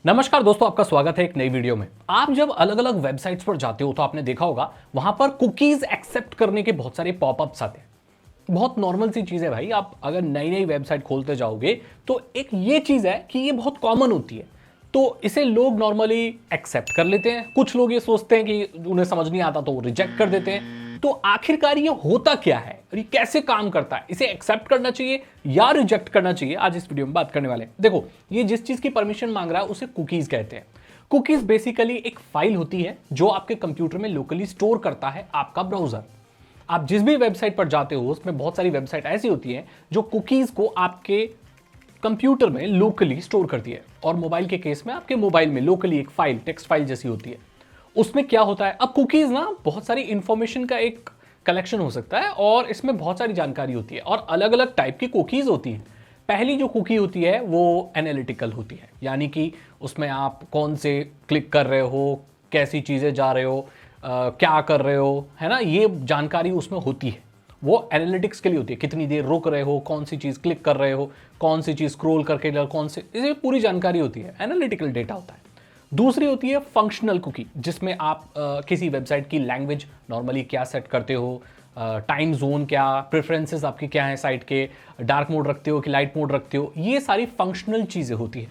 नमस्कार दोस्तों, आपका स्वागत है एक नई वीडियो में। आप जब अलग अलग वेबसाइट्स पर जाते हो तो आपने देखा होगा वहां पर कुकीज एक्सेप्ट करने के बहुत सारे पॉपअप्स आते हैं। बहुत नॉर्मल सी चीज है भाई। आप अगर नई नई वेबसाइट खोलते जाओगे तो एक ये चीज है कि ये बहुत कॉमन होती है, तो इसे लोग नॉर्मली एक्सेप्ट कर लेते हैं। कुछ लोग ये सोचते हैं कि उन्हें समझ नहीं आता तो वो रिजेक्ट कर देते हैं। तो आखिरकार ये होता क्या है और ये कैसे काम करता है, इसे एक्सेप्ट करना चाहिए या रिजेक्ट करना चाहिए, आज इस वीडियो में बात करने वाले हैं। देखो, ये जिस चीज की परमिशन मांग रहा है उसे कुकीज कहते हैं। कुकीज बेसिकली एक फाइल होती है जो आपके कंप्यूटर में लोकली स्टोर करता है आपका ब्राउजर। आप जिस भी वेबसाइट पर जाते हो उसमें बहुत सारी वेबसाइट ऐसी होती हैं जो कुकीज को आपके कंप्यूटर में लोकली स्टोर करती है, और मोबाइल के केस में आपके मोबाइल में लोकली एक फाइल, टेक्स्ट फाइल जैसी होती है। उसमें क्या होता है, अब कुकीज ना बहुत सारी इंफॉर्मेशन का एक कलेक्शन हो सकता है और इसमें बहुत सारी जानकारी होती है और अलग अलग टाइप की कुकीज होती है। पहली जो कुकी होती है वो एनालिटिकल होती है, यानी कि उसमें आप कौन से क्लिक कर रहे हो, कैसी चीजें जा रहे हो, क्या कर रहे हो, है ना, ये जानकारी उसमें होती है। वो एनालिटिक्स के लिए होती है, कितनी देर रुक रहे हो, कौन सी चीज क्लिक कर रहे हो, कौन सी चीज स्क्रॉल करके, कौन से, इसे पूरी जानकारी होती है, एनालिटिकल डेटा होता है। दूसरी होती है फंक्शनल कुकी, जिसमें आप किसी वेबसाइट की लैंग्वेज नॉर्मली क्या सेट करते हो, टाइम जोन क्या, प्रेफरेंसेस आपके क्या है साइट के, डार्क मोड रखते हो कि लाइट मोड रखते हो, ये सारी फंक्शनल चीज़ें होती है।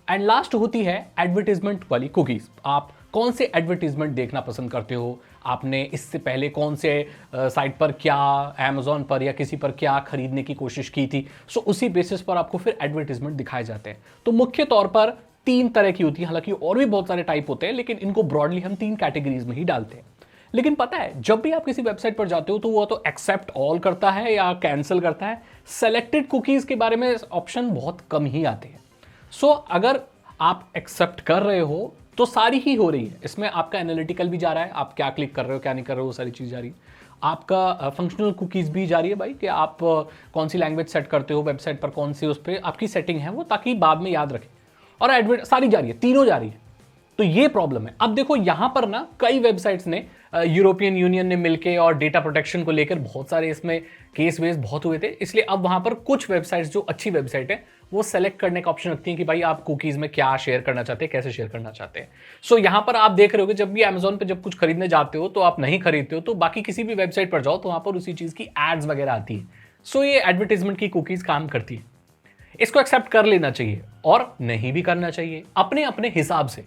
एंड लास्ट होती है एडवर्टीजमेंट वाली कुकीज। आप कौन से एडवर्टीजमेंट देखना पसंद करते हो, आपने इससे पहले कौन से साइट पर क्या, अमेजोन पर या किसी पर क्या खरीदने की कोशिश की थी, सो उसी बेसिस पर आपको फिर एडवर्टीजमेंट दिखाए जाते हैं। तो मुख्य तौर पर तीन तरह की होती है, हालांकि और भी बहुत सारे टाइप होते हैं, लेकिन इनको ब्रॉडली हम तीन कैटेगरीज में ही डालते हैं। लेकिन पता है, जब भी आप किसी वेबसाइट पर जाते हो तो वो तो एक्सेप्ट ऑल करता है या कैंसिल करता है। सेलेक्टेड कुकीज के बारे में ऑप्शन बहुत कम ही आते हैं। सो अगर आप एक्सेप्ट कर रहे हो तो सारी ही हो रही है, इसमें आपका एनालिटिकल भी जा रहा है, आप क्या क्लिक कर रहे हो क्या नहीं कर रहे हो, वो सारी चीज जा रही है। आपका फंक्शनल कुकीज भी जा रही है भाई, कि आप कौन सी लैंग्वेज सेट करते हो वेबसाइट पर, कौन सी उस पर आपकी सेटिंग है वो, ताकि बाद में याद रखें। और एडवर्ट सारी जा रही है, तीनों जा रही है। तो ये प्रॉब्लम है। अब देखो यहां पर ना कई वेबसाइट्स ने, यूरोपियन यूनियन ने मिलके और डेटा प्रोटेक्शन को लेकर बहुत सारे इसमें केस वेस बहुत हुए थे, इसलिए अब वहां पर कुछ वेबसाइट्स जो अच्छी वेबसाइट है वो सेलेक्ट करने का ऑप्शन रखती है कि भाई आप कुकीज में क्या शेयर करना चाहते हैं, कैसे शेयर करना चाहते हैं। सो यहां पर आप देख रहे हो कि जब भी अमेजोन पे जब कुछ खरीदने जाते हो तो आप नहीं खरीदते हो तो बाकी किसी भी वेबसाइट पर जाओ तो वहां पर उसी चीज की एड्स वगैरह आती है। सो ये एडवर्टीजमेंट की कुकीज काम करती है। इसको एक्सेप्ट कर लेना चाहिए और नहीं भी करना चाहिए, अपने अपने हिसाब से।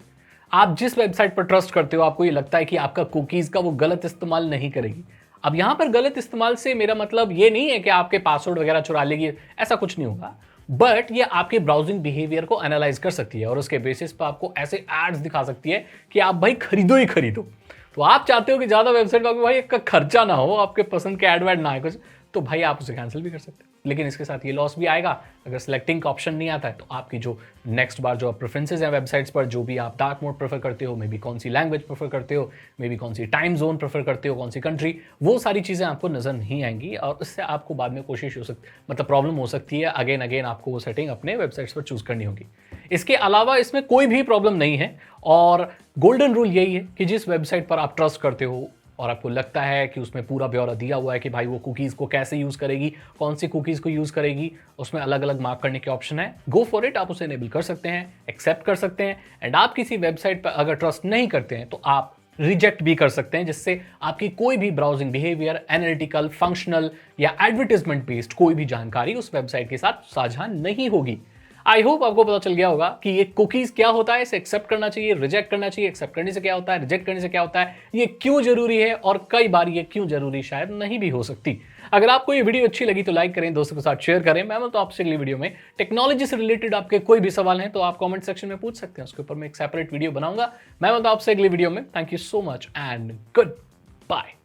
आप जिस वेबसाइट पर ट्रस्ट करते हो, आपको ये लगता है कि आपका कुकीज का वो गलत इस्तेमाल नहीं करेगी। अब यहां पर गलत इस्तेमाल से मेरा मतलब ये नहीं है कि आपके पासवर्ड वगैरह चुरा लेगी, ऐसा कुछ नहीं होगा। बट ये आपके ब्राउजिंग बिहेवियर को एनालाइज कर सकती है और उसके बेसिस पर आपको ऐसे एड्स दिखा सकती है कि आप भाई खरीदो ही खरीदो। तो आप चाहते हो कि ज्यादा वेबसाइट पर भाई का खर्चा ना हो, आपके पसंद के एड वैड ना आए कुछ, तो भाई आप उसे कैंसिल भी कर सकते हैं। लेकिन इसके साथ ये लॉस भी आएगा, अगर सिलेक्टिंग का ऑप्शन नहीं आता है तो आपकी जो नेक्स्ट बार जो आप प्रेफरेंसेस हैं वेबसाइट्स पर, जो भी आप डार्क मोड प्रेफर करते हो, मे बी कौन सी लैंग्वेज प्रेफर करते हो, मे बी कौन सी टाइम जोन प्रेफर करते हो, कौन सी कंट्री, वो सारी चीज़ें आपको नजर नहीं आएंगी और इससे आपको बाद में कोशिश हो सकती, मतलब प्रॉब्लम हो सकती है। अगेन अगेन आपको वो सेटिंग अपने वेबसाइट्स पर चूज करनी होगी। इसके अलावा इसमें कोई भी प्रॉब्लम नहीं है और गोल्डन रूल यही है कि जिस वेबसाइट पर आप ट्रस्ट करते हो और आपको लगता है कि उसमें पूरा ब्यौरा दिया हुआ है कि भाई वो कुकीज़ को कैसे यूज़ करेगी, कौन सी कुकीज़ को यूज़ करेगी, उसमें अलग अलग मार्क करने के ऑप्शन है, गो फॉर इट। आप उसे इनेबल कर सकते हैं, एक्सेप्ट कर सकते हैं। एंड आप किसी वेबसाइट पर अगर ट्रस्ट नहीं करते हैं तो आप रिजेक्ट भी कर सकते हैं, जिससे आपकी कोई भी ब्राउजिंग बिहेवियर, एनालिटिकल, फंक्शनल या एडवर्टीजमेंट बेस्ड कोई भी जानकारी उस वेबसाइट के साथ साझा नहीं होगी। आई होप आपको पता चल गया होगा कि ये कुकीज क्या होता है, इसे एक्सेप्ट करना चाहिए, रिजेक्ट करना चाहिए, एक्सेप्ट करने से क्या होता है, रिजेक्ट करने से क्या होता है, ये क्यों जरूरी है और कई बार ये क्यों जरूरी शायद नहीं भी हो सकती। अगर आपको ये वीडियो अच्छी लगी तो लाइक करें, दोस्तों के साथ शेयर करें। मैं तो आपसे अगली वीडियो में टेक्नोलॉजी से रिलेटेड आपके कोई भी सवाल हैं तो आप कमेंट सेक्शन में पूछ सकते हैं, उसके ऊपर मैं एक सेपरेट वीडियो बनाऊंगा। मैं तो आपसे अगली वीडियो में। Thank you so much and good bye.